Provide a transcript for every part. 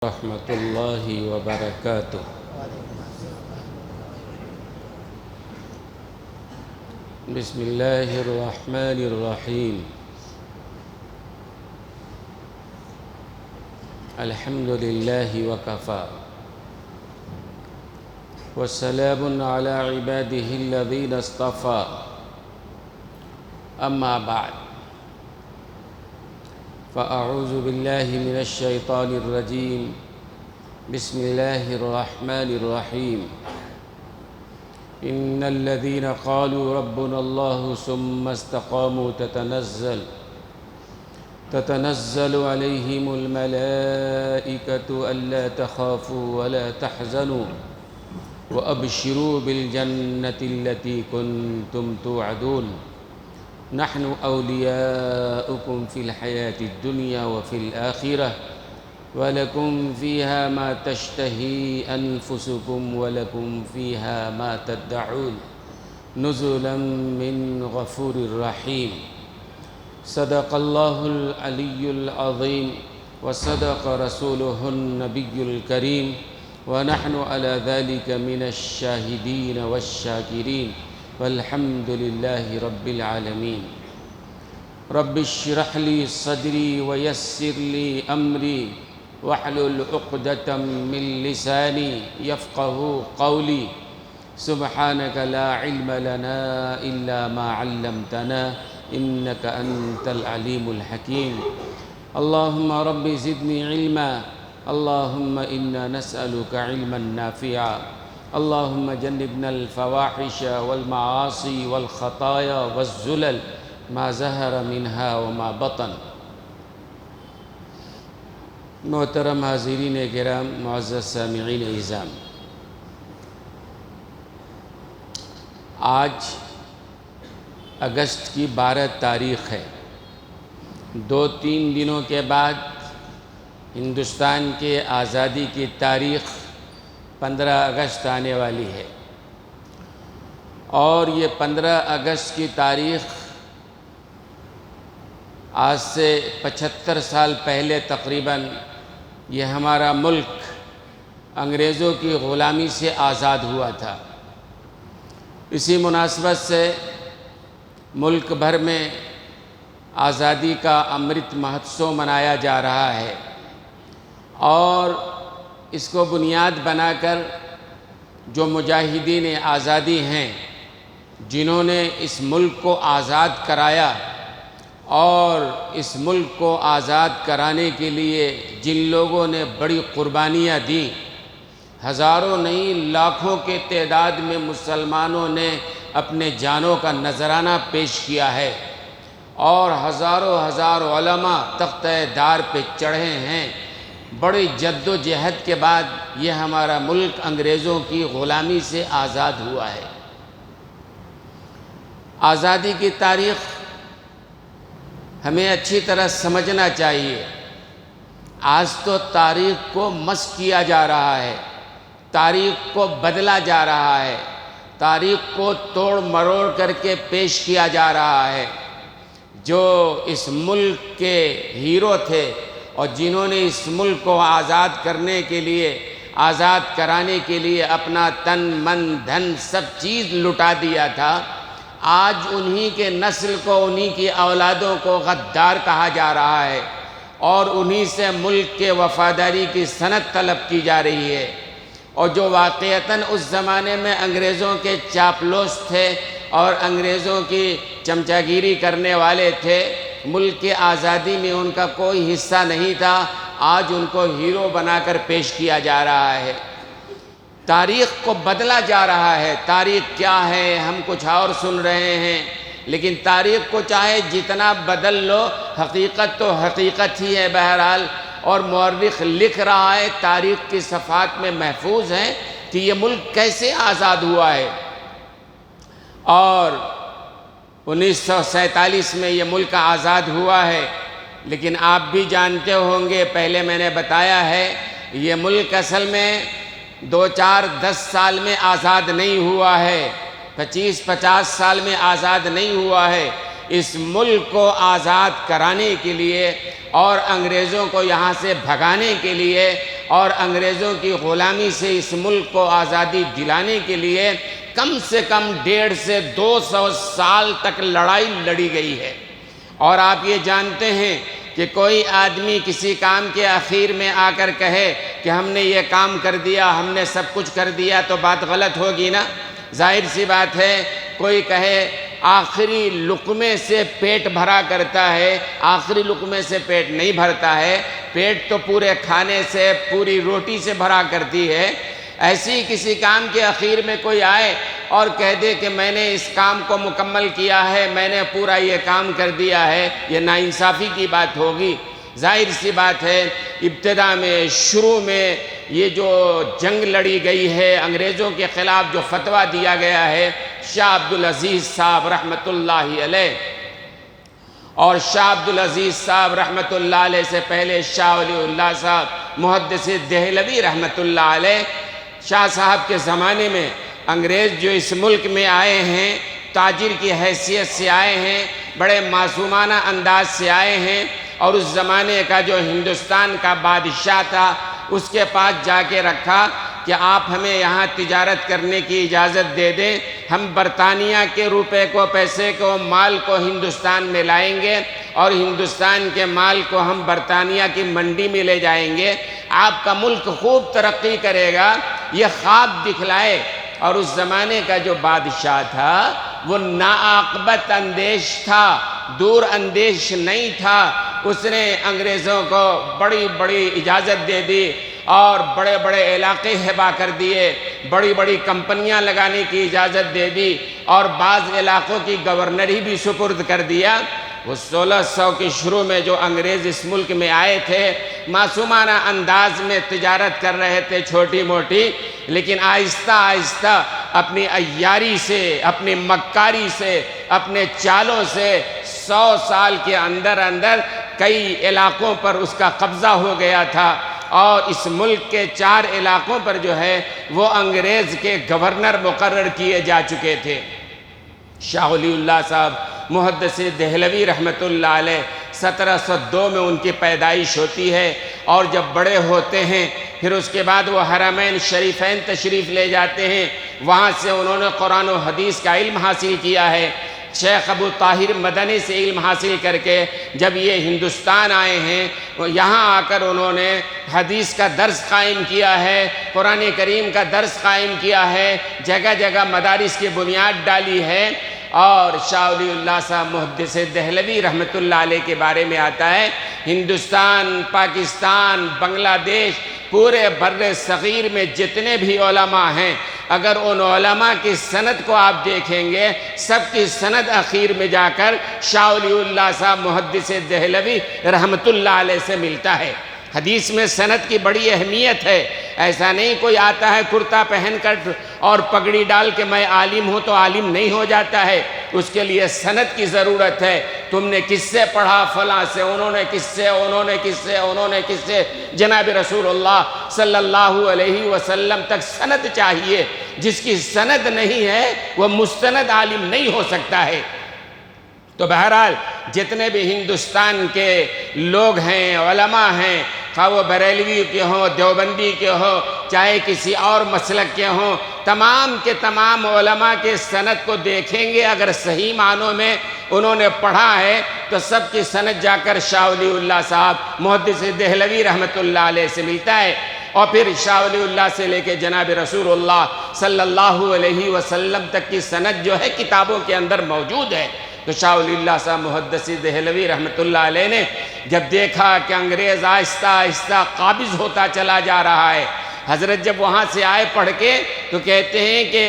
ورحمة الله وبركاته. بسم الله الرحمن الرحيم. الحمد لله وكفى والسلام على عباده الذين اصطفى. أما بعد، فأعوذ بالله من الشيطان الرجيم. بسم الله الرحمن الرحيم. إن الذين قالوا ربنا الله ثم استقاموا تتنزل عليهم الملائكة ألا تخافوا ولا تحزنوا وأبشروا بالجنة التي كنتم توعدون. نحن أولياؤكم في الحياة الدنيا وفي الآخرة ولكم فيها ما تشتهي أنفسكم ولكم فيها ما تدعون نزلا من غفور رحيم. صدق الله العلي العظيم وصدق رسوله النبي الكريم ونحن على ذلك من الشاهدين والشاكرين والحمد لله رب العالمين. رب اشرح لي صدري ويسر لي أمري واحلل عقدة من لساني يفقه قولي. سبحانك لا علم لنا إلا ما علمتنا إنك أنت العليم الحكيم. اللهم رب زدني علما. اللهم إنا نسألك علما نافعا. اللهم جنبنا الفواحش والمعاصي والخطايا والزلل ما ظهر منها وما بطن. محترم حاضرین کرام، معزز سامعین اعظام، آج اگست کی 12 تاریخ ہے. 2-3 دنوں کے بعد ہندوستان کے آزادی کی تاریخ 15 اگست آنے والی ہے، اور یہ 15 اگست کی تاریخ آج سے 75 سال پہلے تقریباً یہ ہمارا ملک انگریزوں کی غلامی سے آزاد ہوا تھا. اسی مناسبت سے ملک بھر میں آزادی کا امرت مہوتسو منایا جا رہا ہے، اور اس کو بنیاد بنا کر جو مجاہدین آزادی ہیں، جنہوں نے اس ملک کو آزاد کرایا اور اس ملک کو آزاد کرانے کے لیے جن لوگوں نے بڑی قربانیاں دیں، ہزاروں نہیں لاکھوں کے تعداد میں مسلمانوں نے اپنے جانوں کا نذرانہ پیش کیا ہے، اور ہزاروں ہزار علماء تختہ دار پہ چڑھے ہیں. بڑی جد و جہد کے بعد یہ ہمارا ملک انگریزوں کی غلامی سے آزاد ہوا ہے. آزادی کی تاریخ ہمیں اچھی طرح سمجھنا چاہیے. آج تو تاریخ کو مسخ کیا جا رہا ہے، تاریخ کو بدلا جا رہا ہے، تاریخ کو توڑ مروڑ کر کے پیش کیا جا رہا ہے. جو اس ملک کے ہیرو تھے اور جنہوں نے اس ملک کو آزاد کرنے کے لیے، آزاد کرانے کے لیے اپنا تن من دھن سب چیز لٹا دیا تھا، آج انہی کے نسل کو، انہی کی اولادوں کو غدار کہا جا رہا ہے، اور انہی سے ملک کے وفاداری کی سند طلب کی جا رہی ہے. اور جو واقعتاً اس زمانے میں انگریزوں کے چاپلوس تھے اور انگریزوں کی چمچہ گیری کرنے والے تھے، ملک کی آزادی میں ان کا کوئی حصہ نہیں تھا، آج ان کو ہیرو بنا کر پیش کیا جا رہا ہے. تاریخ کو بدلا جا رہا ہے. تاریخ کیا ہے ہم کچھ اور سن رہے ہیں، لیکن تاریخ کو چاہے جتنا بدل لو، حقیقت تو حقیقت ہی ہے بہرحال. اور مورخ لکھ رہا ہے، تاریخ کی صفحات میں محفوظ ہے کہ یہ ملک کیسے آزاد ہوا ہے. اور 1947 میں یہ ملک آزاد ہوا ہے، لیکن آپ بھی جانتے ہوں گے، پہلے میں نے بتایا ہے، یہ ملک اصل میں 2-4-10 سال میں آزاد نہیں ہوا ہے، 25-50 سال میں آزاد نہیں ہوا ہے. اس ملک کو آزاد کرانے کے لیے اور انگریزوں کو یہاں سے بھگانے کے لیے اور انگریزوں کی غلامی سے اس ملک کو آزادی دلانے کے لیے کم سے کم 150 سے 200 سال تک لڑائی لڑی گئی ہے۔ اور آپ یہ جانتے ہیں کہ کوئی آدمی کسی کام کے آخر میں آ کر کہے کہ ہم نے یہ کام کر دیا، ہم نے سب کچھ کر دیا، تو بات غلط ہوگی نا۔ ظاہر سی بات ہے، کوئی کہے آخری لقمے سے پیٹ بھرا کرتا ہے، آخری لقمے سے پیٹ نہیں بھرتا ہے، پیٹ تو پورے کھانے سے، پوری روٹی سے بھرا کرتی ہے۔ ایسی کسی کام کے آخر میں کوئی آئے اور کہہ دے کہ میں نے اس کام کو مکمل کیا ہے، میں نے پورا یہ کام کر دیا ہے، یہ ناانصافی کی بات ہوگی۔ ظاہر سی بات ہے، ابتدا میں، شروع میں یہ جو جنگ لڑی گئی ہے، انگریزوں کے خلاف جو فتویٰ دیا گیا ہے، شاہ عبدالعزیز صاحب رحمۃ اللہ علیہ، اور شاہ عبدالعزیز صاحب رحمۃ اللہ علیہ سے پہلے شاہ ولی اللہ صاحب محدث دہلوی رحمۃ اللہ علیہ، شاہ صاحب کے زمانے میں انگریز جو اس ملک میں آئے ہیں، تاجر کی حیثیت سے آئے ہیں، بڑے معصومانہ انداز سے آئے ہیں، اور اس زمانے کا جو ہندوستان کا بادشاہ تھا اس کے پاس جا کے رکھا کہ آپ ہمیں یہاں تجارت کرنے کی اجازت دے دیں، ہم برطانیہ کے روپے کو، پیسے کو، مال کو ہندوستان میں لائیں گے، اور ہندوستان کے مال کو ہم برطانیہ کی منڈی میں لے جائیں گے، آپ کا ملک خوب ترقی کرے گا، یہ خواب دکھلائے۔ اور اس زمانے کا جو بادشاہ تھا وہ ناعاقبت اندیش تھا، دور اندیش نہیں تھا۔ اس نے انگریزوں کو بڑی بڑی اجازت دے دی اور بڑے بڑے علاقے ہبا کر دیے، بڑی بڑی کمپنیاں لگانے کی اجازت دے دی، اور بعض علاقوں کی گورنری بھی سپرد کر دیا۔ وہ 1600 کے شروع میں جو انگریز اس ملک میں آئے تھے، معصومانہ انداز میں تجارت کر رہے تھے چھوٹی موٹی، لیکن آہستہ آہستہ اپنی عیاری سے، اپنی مکاری سے، اپنے چالوں سے 100 سال کے اندر اندر کئی علاقوں پر اس کا قبضہ ہو گیا تھا، اور اس ملک کے 4 علاقوں پر جو ہے وہ انگریز کے گورنر مقرر کیے جا چکے تھے۔ شاہ ولی اللہ صاحب محدث دہلوی رحمۃ اللہ علیہ 1702 میں ان کی پیدائش ہوتی ہے، اور جب بڑے ہوتے ہیں پھر اس کے بعد وہ حرمین شریفین تشریف لے جاتے ہیں، وہاں سے انہوں نے قرآن و حدیث کا علم حاصل کیا ہے۔ شیخ ابو طاہر مدنی سے علم حاصل کر کے جب یہ ہندوستان آئے ہیں، یہاں آ کر انہوں نے حدیث کا درس قائم کیا ہے، قرآن کریم کا درس قائم کیا ہے، جگہ جگہ مدارس کی بنیاد ڈالی ہے۔ اور شاہ ولی اللہ صاحب محدث دہلوی رحمۃ اللہ علیہ کے بارے میں آتا ہے، ہندوستان، پاکستان، بنگلہ دیش، پورے بر صغیر میں جتنے بھی علماء ہیں، اگر ان علماء کی سند کو آپ دیکھیں گے، سب کی سند اخیر میں جا کر شاہ ولی اللہ صاحب محدث دہلوی رحمۃ اللہ علیہ سے ملتا ہے۔ حدیث میں سند کی بڑی اہمیت ہے، ایسا نہیں کوئی آتا ہے کرتا پہن کر اور پگڑی ڈال کے میں عالم ہوں تو عالم نہیں ہو جاتا ہے، اس کے لیے سند کی ضرورت ہے۔ تم نے کس سے پڑھا؟ فلاں سے، انہوں نے کس سے، انہوں نے کس سے، انہوں نے کس سے، جناب رسول اللہ صلی اللہ علیہ وسلم تک سند چاہیے۔ جس کی سند نہیں ہے وہ مستند عالم نہیں ہو سکتا ہے۔ تو بہرحال جتنے بھی ہندوستان کے لوگ ہیں، علماء ہیں، خواہ وہ بریلوی کے ہوں، دیوبندی کے ہوں، چاہے کسی اور مسلک کے ہوں، تمام کے تمام علماء کے سند کو دیکھیں گے، اگر صحیح معنوں میں انہوں نے پڑھا ہے تو سب کی سند جا کر شاہ ولی اللہ صاحب محدث دہلوی رحمۃ اللہ علیہ سے ملتا ہے، اور پھر شاہ ولی اللہ سے لے کے جناب رسول اللہ صلی اللہ علیہ وسلم تک کی سند جو ہے کتابوں کے اندر موجود ہے۔ تو شاہ ولی اللہ صاحب محدث دہلوی رحمۃ اللہ علیہ نے جب دیکھا کہ انگریز آہستہ آہستہ قابض ہوتا چلا جا رہا ہے، حضرت جب وہاں سے آئے پڑھ کے تو کہتے ہیں کہ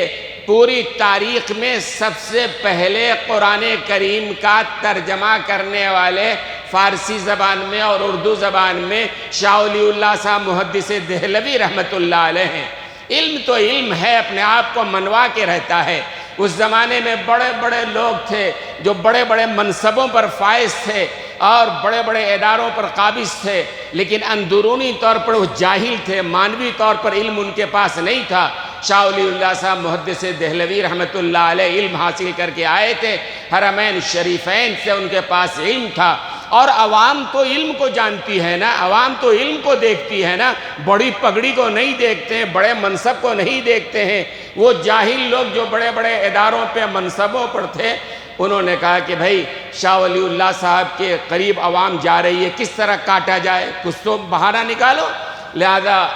پوری تاریخ میں سب سے پہلے قرآن کریم کا ترجمہ کرنے والے فارسی زبان میں اور اردو زبان میں شاہ ولی اللہ صاحب محدث دہلوی رحمۃ اللہ علیہ ہیں۔ علم تو علم ہے، اپنے آپ کو منوا کے رہتا ہے۔ اس زمانے میں بڑے بڑے لوگ تھے جو بڑے بڑے منصبوں پر فائز تھے اور بڑے بڑے اداروں پر قابض تھے، لیکن اندرونی طور پر وہ جاہل تھے، مانوی طور پر علم ان کے پاس نہیں تھا۔ شاہ ولی اللہ صاحب محدث دہلوی رحمۃ اللہ علیہ علم حاصل کر کے آئے تھے، حرمین شریفین سے ان کے پاس علم تھا، اور عوام تو علم کو جانتی ہے نا، عوام تو علم کو دیکھتی ہے نا، بڑی پگڑی کو نہیں دیکھتے ہیں، بڑے منصب کو نہیں دیکھتے ہیں۔ وہ جاہل لوگ جو بڑے بڑے اداروں پہ منصبوں پر تھے، انہوں نے کہا کہ بھائی شاہ ولی اللہ صاحب کے قریب عوام جا رہی ہے، کس طرح کاٹا جائے، کچھ تو بہانہ نکالو۔ لہذا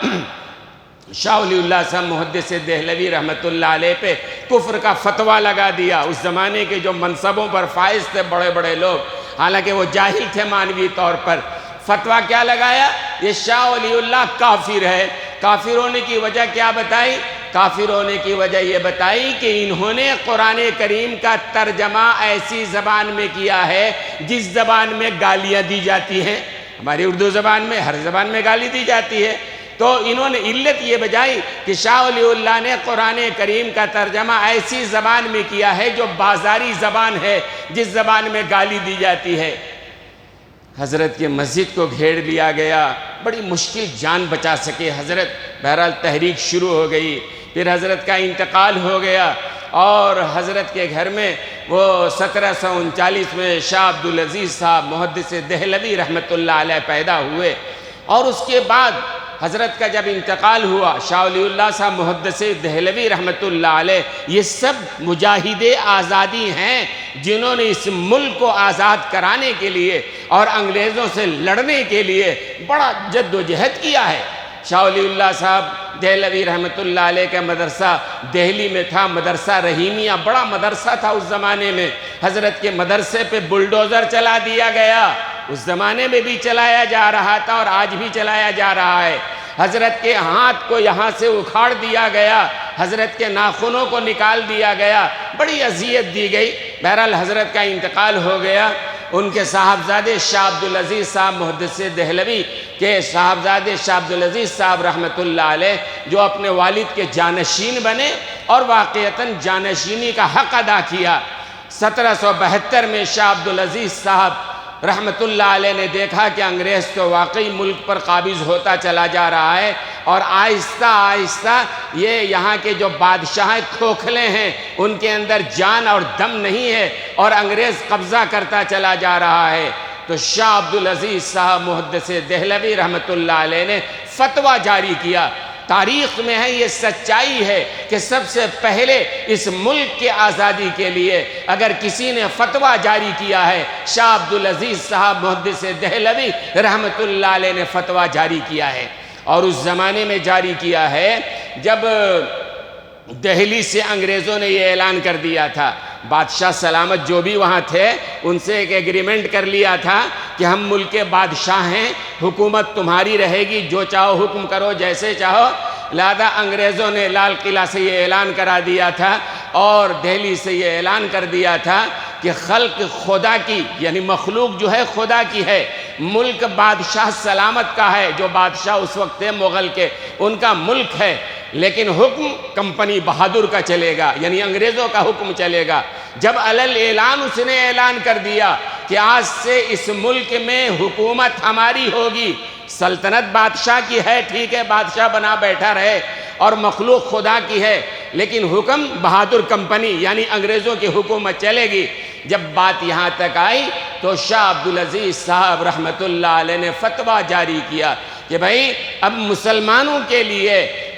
شاہ ولی اللہ صاحب محدث دہلوی رحمۃ اللہ علیہ پہ کفر کا فتویٰ لگا دیا۔ اس زمانے کے جو منصبوں پر فائز تھے بڑے بڑے لوگ، حالانکہ وہ جاہل تھے معنوی طور پر، فتویٰ کیا لگایا؟ یہ شاہ ولی اللہ کافر ہے۔ کافر ہونے کی وجہ کیا بتائی؟ کافر ہونے کی وجہ یہ بتائی کہ انہوں نے قرآن کریم کا ترجمہ ایسی زبان میں کیا ہے جس زبان میں گالیاں دی جاتی ہیں۔ ہماری اردو زبان میں ہر زبان میں گالی دی جاتی ہے، تو انہوں نے علت یہ بجائی کہ شاہ ولی اللہ نے قرآن کریم کا ترجمہ ایسی زبان میں کیا ہے جو بازاری زبان ہے، جس زبان میں گالی دی جاتی ہے۔ حضرت کی مسجد کو گھیر لیا گیا، بڑی مشکل جان بچا سکے حضرت۔ بہرحال تحریک شروع ہو گئی، پھر حضرت کا انتقال ہو گیا، اور حضرت کے گھر میں وہ 1739 میں شاہ عبدالعزیز صاحب محدث دہلوی رحمۃ اللہ علیہ پیدا ہوئے، اور اس کے بعد حضرت کا جب انتقال ہوا، شاہ ولی اللہ صاحب محدث دہلوی رحمۃ اللہ علیہ یہ سب مجاہد آزادی ہیں جنہوں نے اس ملک کو آزاد کرانے کے لیے اور انگریزوں سے لڑنے کے لیے بڑا جد و جہد کیا ہے۔ شاہ ولی اللہ صاحب دہلوی رحمۃ اللہ علیہ کا مدرسہ دہلی میں تھا، مدرسہ رحیمیہ، بڑا مدرسہ تھا اس زمانے میں۔ حضرت کے مدرسے پہ بلڈوزر چلا دیا گیا، اس زمانے میں بھی چلایا جا رہا تھا اور آج بھی چلایا جا رہا ہے۔ حضرت کے ہاتھ کو یہاں سے اکھاڑ دیا گیا، حضرت کے ناخنوں کو نکال دیا گیا، بڑی اذیت دی گئی۔ بہرحال حضرت کا انتقال ہو گیا۔ ان کے صاحبزادے شاہ عبدالعزیز صاحب محدث دہلوی کے صاحبزادے شاہ عبدالعزیز صاحب رحمۃ اللہ علیہ جو اپنے والد کے جانشین بنے اور واقعتاً جانشینی کا حق ادا کیا۔ 1772 میں شاہ عبدالعزیز صاحب رحمۃ اللہ علیہ نے دیکھا کہ انگریز تو واقعی ملک پر قابض ہوتا چلا جا رہا ہے، اور آہستہ آہستہ یہ یہاں کے جو بادشاہ کھوکھلے ہیں ان کے اندر جان اور دم نہیں ہے، اور انگریز قبضہ کرتا چلا جا رہا ہے۔ تو شاہ عبدالعزیز صاحب محدث دہلوی رحمۃ اللہ علیہ نے فتویٰ جاری کیا۔ تاریخ میں ہے، یہ سچائی ہے کہ سب سے پہلے اس ملک کے آزادی کے لیے اگر کسی نے فتویٰ جاری کیا ہے، شاہ عبدالعزیز صاحب محدث دہلوی رحمۃ اللہ علیہ نے فتویٰ جاری کیا ہے۔ اور اس زمانے میں جاری کیا ہے جب دہلی سے انگریزوں نے یہ اعلان کر دیا تھا، بادشاہ سلامت جو بھی وہاں تھے ان سے ایک ایگریمنٹ کر لیا تھا کہ ہم ملک کے بادشاہ ہیں، حکومت تمہاری رہے گی، جو چاہو حکم کرو، جیسے چاہو۔ لہذا انگریزوں نے لال قلعہ سے یہ اعلان کرا دیا تھا اور دہلی سے یہ اعلان کر دیا تھا کہ خلق خدا کی، یعنی مخلوق جو ہے خدا کی ہے، ملک بادشاہ سلامت کا ہے، جو بادشاہ اس وقت تھے مغل کے، ان کا ملک ہے، لیکن حکم کمپنی بہادر کا چلے گا، یعنی انگریزوں کا حکم چلے گا۔ جب علل اعلان اس نے اعلان کر دیا کہ آج سے اس ملک میں حکومت ہماری ہوگی، سلطنت بادشاہ کی ہے، ٹھیک ہے، بادشاہ بنا بیٹھا رہے، اور مخلوق خدا کی ہے، لیکن حکم بہادر کمپنی یعنی انگریزوں کی حکومت چلے گی۔ جب بات یہاں تک آئی تو شاہ عبدالعزیز صاحب رحمۃ اللہ علیہ نے فتویٰ جاری کیا کہ بھائی اب مسلمانوں کے لیے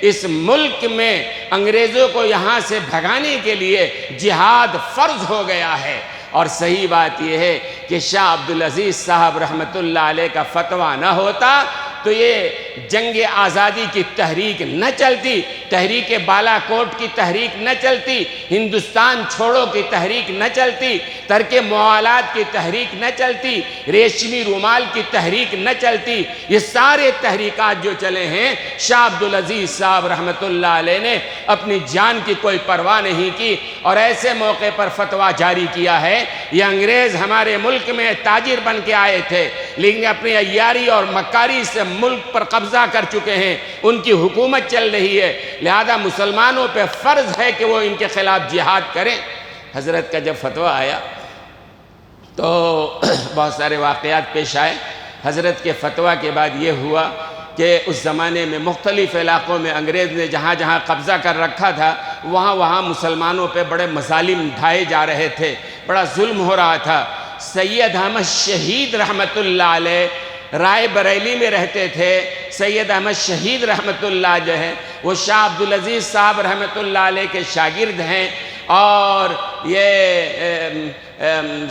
اس ملک میں انگریزوں کو یہاں سے بھگانے کے لیے جہاد فرض ہو گیا ہے۔ اور صحیح بات یہ ہے کہ شاہ عبدالعزیز صاحب رحمۃ اللہ علیہ کا فتویٰ نہ ہوتا تو یہ جنگ آزادی کی تحریک نہ چلتی، تحریک بالا کوٹ کی تحریک نہ چلتی، ہندوستان چھوڑو کی تحریک نہ چلتی، ترک موالات کی تحریک نہ چلتی، ریشمی رومال کی تحریک نہ چلتی۔ یہ سارے تحریکات جو چلے ہیں، شاہ عبدالعزیز صاحب رحمۃ اللہ علیہ نے اپنی جان کی کوئی پرواہ نہیں کی، اور ایسے موقع پر فتویٰ جاری کیا ہے۔ یہ انگریز ہمارے ملک میں تاجر بن کے آئے تھے، لیکن اپنی عیاری اور مکاری سے ملک پر قبضہ کر چکے ہیں، ان کی حکومت چل رہی ہے، لہذا مسلمانوں پہ فرض ہے کہ وہ ان کے خلاف جہاد کریں۔ حضرت کا جب فتویٰ آیا تو بہت سارے واقعات پیش آئے۔ حضرت کے فتویٰ کے بعد یہ ہوا کہ اس زمانے میں مختلف علاقوں میں انگریز نے جہاں جہاں قبضہ کر رکھا تھا وہاں وہاں مسلمانوں پہ بڑے مظالم ڈھائے جا رہے تھے، بڑا ظلم ہو رہا تھا۔ سید احمد شہید رحمت اللہ علیہ رائے بریلی میں رہتے تھے۔ سید احمد شہید رحمت اللہ جو ہے وہ شاہ عبدالعزیز صاحب رحمت اللہ علیہ کے شاگرد ہیں، اور یہ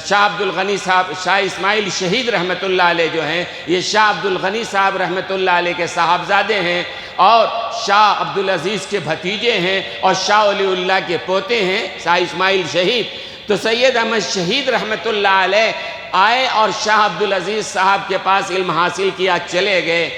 شاہ عبدالغنی صاحب، شاہ اسماعیل شہید رحمت اللہ علیہ جو ہیں یہ شاہ عبدالغنی صاحب رحمت اللہ علیہ کے صاحبزادے ہیں، اور شاہ عبدالعزیز کے بھتیجے ہیں، اور شاہ ولی اللہ کے پوتے ہیں شاہ اسماعیل شہید۔ تو سید احمد شہید رحمت اللہ علیہ آئے اور شاہ عبدالعزیز صاحب کے پاس علم حاصل کیا، چلے گئے،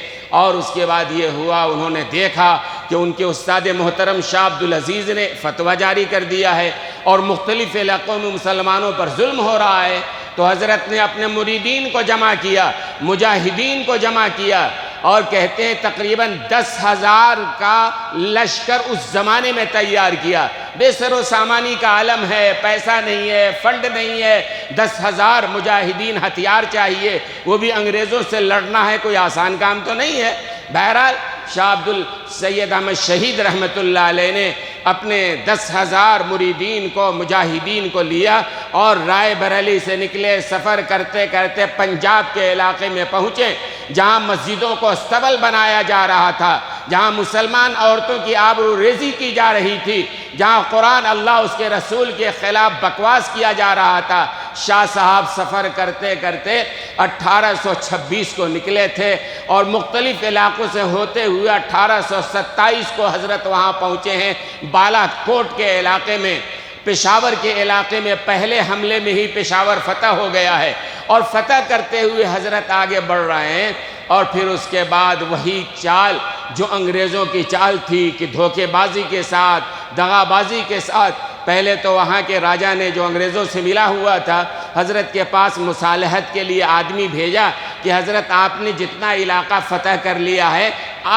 اور اس کے بعد یہ ہوا انہوں نے دیکھا کہ ان کے استاد محترم شاہ عبدالعزیز نے فتویٰ جاری کر دیا ہے اور مختلف علاقوں میں مسلمانوں پر ظلم ہو رہا ہے۔ تو حضرت نے اپنے مریدین کو جمع کیا، مجاہدین کو جمع کیا، اور کہتے ہیں تقریباً 10,000 کا لشکر اس زمانے میں تیار کیا۔ بے سر و سامانی کا عالم ہے، پیسہ نہیں ہے، فنڈ نہیں ہے، 10,000 مجاہدین، ہتھیار چاہیے، وہ بھی انگریزوں سے لڑنا ہے، کوئی آسان کام تو نہیں ہے۔ بہرحال شاہ سید احمد شہید رحمت اللہ علیہ نے اپنے 10,000 مریدین کو، مجاہدین کو لیا اور رائے بریلی سے نکلے، سفر کرتے کرتے پنجاب کے علاقے میں پہنچے، جہاں مسجدوں کو استبل بنایا جا رہا تھا، جہاں مسلمان عورتوں کی آبرو ریزی کی جا رہی تھی، جہاں قرآن اللہ اس کے رسول کے خلاف بکواس کیا جا رہا تھا۔ شاہ صاحب سفر کرتے کرتے 1826 کو نکلے تھے، اور مختلف علاقوں سے ہوتے ہوئے 1827 کو حضرت وہاں پہنچے ہیں، بالا کوٹ کے علاقے میں، پشاور کے علاقے میں۔ پہلے حملے میں ہی پشاور فتح ہو گیا ہے، اور فتح کرتے ہوئے حضرت آگے بڑھ رہے ہیں، اور پھر اس کے بعد وہی چال جو انگریزوں کی چال تھی کہ دھوکے بازی کے ساتھ، دغا بازی کے ساتھ، پہلے تو وہاں کے راجہ نے جو انگریزوں سے ملا ہوا تھا حضرت کے پاس مصالحت کے لیے آدمی بھیجا کہ حضرت آپ نے جتنا علاقہ فتح کر لیا ہے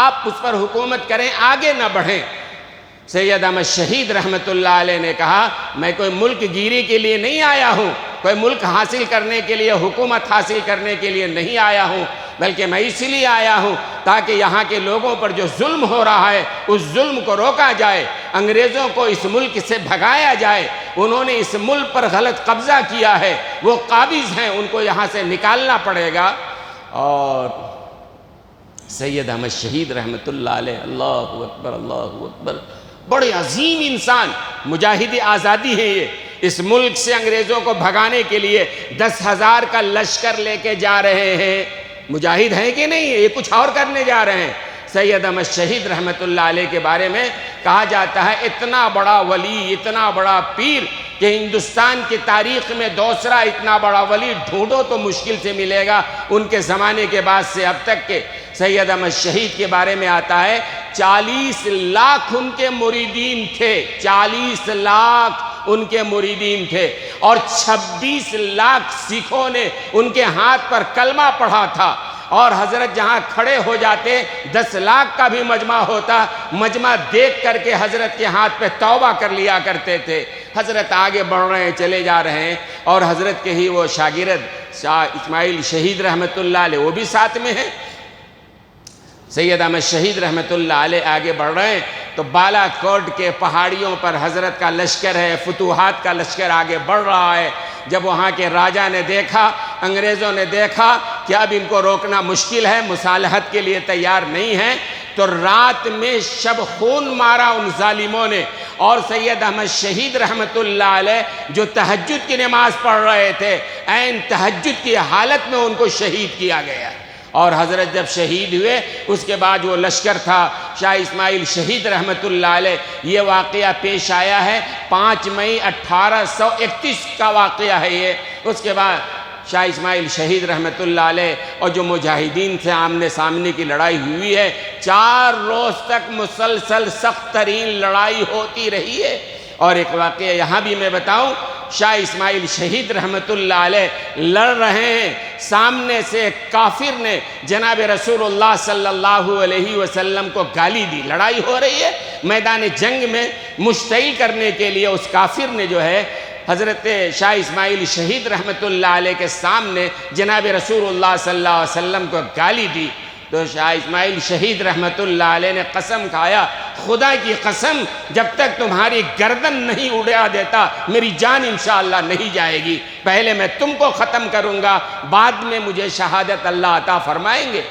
آپ اس پر حکومت کریں، آگے نہ بڑھیں۔ سید احمد شہید رحمت اللہ علیہ نے کہا میں کوئی ملک گیری کے لیے نہیں آیا ہوں، کوئی ملک حاصل کرنے کے لیے، حکومت حاصل کرنے کے لیے نہیں آیا ہوں، بلکہ میں اس لیے آیا ہوں تاکہ یہاں کے لوگوں پر جو ظلم ہو رہا ہے اس ظلم کو روکا جائے، انگریزوں کو اس ملک سے بھگایا جائے۔ انہوں نے اس ملک پر غلط قبضہ کیا ہے، وہ قابض ہیں، ان کو یہاں سے نکالنا پڑے گا۔ اور سید احمد شہید رحمت اللہ علیہ، اللہ اکبر اللہ اکبر، بڑے عظیم انسان، مجاہد آزادی ہے یہ، اس ملک سے انگریزوں کو بھگانے کے لیے 10,000 کا لشکر لے کے جا رہے ہیں۔ مجاہد ہیں کہ نہیں؟ یہ کچھ اور کرنے جا رہے ہیں۔ سید احمد شہید رحمت اللہ علیہ کے بارے میں کہا جاتا ہے اتنا بڑا ولی، اتنا بڑا پیر کہ ہندوستان کی تاریخ میں دوسرا اتنا بڑا ولی ڈھونڈو تو مشکل سے ملے گا ان کے زمانے کے بعد سے اب تک کے۔ سید احمد شہید کے بارے میں آتا ہے 40 لاکھ ان کے مریدین تھے، 40 لاکھ ان کے مریدین تھے، اور 26 لاکھ سکھوں نے ان کے ہاتھ پر کلمہ پڑھا تھا۔ اور حضرت جہاں کھڑے ہو جاتے 10 لاکھ کا بھی مجمع ہوتا، مجمع دیکھ کر کے حضرت کے ہاتھ پہ توبہ کر لیا کرتے تھے۔ حضرت آگے بڑھ رہے ہیں، چلے جا رہے ہیں، اور حضرت کے ہی وہ شاگرد شاہ اسماعیل شہید رحمت اللہ علیہ وہ بھی ساتھ میں ہیں۔ سید احمد شہید رحمت اللہ علیہ آگے بڑھ رہے ہیں تو بالا کوٹ کے پہاڑیوں پر حضرت کا لشکر ہے، فتوحات کا لشکر آگے بڑھ رہا ہے۔ جب وہاں کے راجہ نے دیکھا، انگریزوں نے دیکھا کہ اب ان کو روکنا مشکل ہے، مصالحت کے لیے تیار نہیں ہیں، تو رات میں شب خون مارا ان ظالموں نے، اور سید احمد شہید رحمت اللہ علیہ جو تہجد کی نماز پڑھ رہے تھے، عین تہجد کی حالت میں ان کو شہید کیا گیا۔ اور حضرت جب شہید ہوئے اس کے بعد وہ لشکر تھا شاہ اسماعیل شہید رحمت اللہ علیہ، یہ واقعہ پیش آیا ہے 5 مئی 1831 کا واقعہ ہے یہ۔ اس کے بعد شاہ اسماعیل شہید رحمت اللہ علیہ اور جو مجاہدین سے آمنے سامنے کی لڑائی ہوئی ہے، 4 روز تک مسلسل سخت ترین لڑائی ہوتی رہی ہے۔ اور ایک واقعہ یہاں بھی میں بتاؤں، شاہ اسماعیل شہید رحمت اللہ علیہ لڑ رہے ہیں، سامنے سے کافر نے جناب رسول اللہ صلی اللہ علیہ وسلم کو گالی دی، لڑائی ہو رہی ہے میدان جنگ میں، مشتعل کرنے کے لیے اس کافر نے جو ہے حضرت شاہ اسماعیل شہید رحمت اللہ علیہ کے سامنے جناب رسول اللہ صلی اللہ علیہ وسلم کو گالی دی۔ تو شاہ اسماعیل شہید رحمت اللہ علیہ نے قسم کھایا خدا کی قسم جب تک تمہاری گردن نہیں اڑا دیتا میری جان انشاءاللہ نہیں جائے گی، پہلے میں تم کو ختم کروں گا، بعد میں مجھے شہادت اللہ عطا فرمائیں گے۔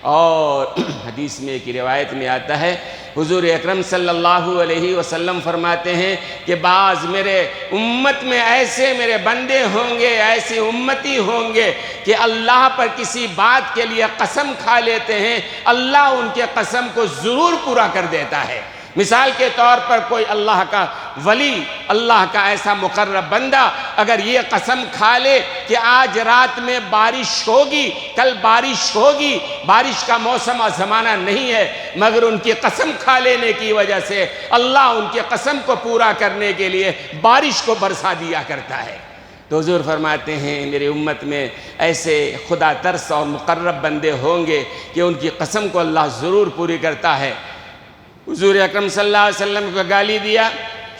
اور حدیث میں ایک روایت میں آتا ہے، حضور اکرم صلی اللہ علیہ وسلم فرماتے ہیں کہ بعض میرے امت میں ایسے میرے بندے ہوں گے، ایسے امتی ہوں گے کہ اللہ پر کسی بات کے لیے قسم کھا لیتے ہیں، اللہ ان کے قسم کو ضرور پورا کر دیتا ہے۔ مثال کے طور پر کوئی اللہ کا ولی، اللہ کا ایسا مقرب بندہ اگر یہ قسم کھا لے کہ آج رات میں بارش ہوگی، کل بارش ہوگی، بارش کا موسم اور زمانہ نہیں ہے، مگر ان کی قسم کھا لینے کی وجہ سے اللہ ان کی قسم کو پورا کرنے کے لیے بارش کو برسا دیا کرتا ہے۔ تو حضور فرماتے ہیں میری امت میں ایسے خدا ترس اور مقرب بندے ہوں گے کہ ان کی قسم کو اللہ ضرور پوری کرتا ہے۔ حضور اکرم صلی اللہ علیہ وسلم کو گالی دیا،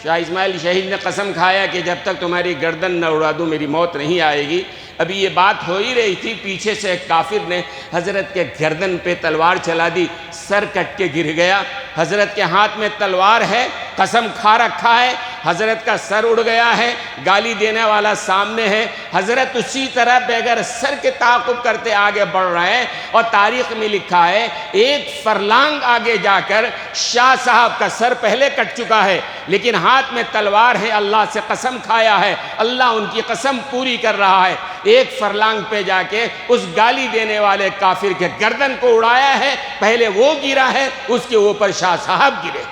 شاہ اسماعیل شہید نے قسم کھایا کہ جب تک تمہاری گردن نہ اڑا دوں میری موت نہیں آئے گی۔ ابھی یہ بات ہو ہی رہی تھی، پیچھے سے ایک کافر نے حضرت کے گردن پہ تلوار چلا دی، سر کٹ کے گر گیا۔ حضرت کے ہاتھ میں تلوار ہے، قسم کھا رکھا ہے، حضرت کا سر اڑ گیا ہے، گالی دینے والا سامنے ہے، حضرت اسی طرح بغیر سر کے تعاقب کرتے آگے بڑھ رہے ہیں، اور تاریخ میں لکھا ہے ایک فرلانگ آگے جا کر شاہ صاحب کا سر پہلے کٹ چکا ہے، لیکن ہاتھ میں تلوار ہے، اللہ سے قسم کھایا ہے، اللہ ان کی قسم پوری کر رہا ہے۔ ایک فرلانگ پہ جا کے اس گالی دینے والے کافر کے گردن کو اڑایا ہے، پہلے وہ گرا ہے، اس کے اوپر شاہ صاحب گرے،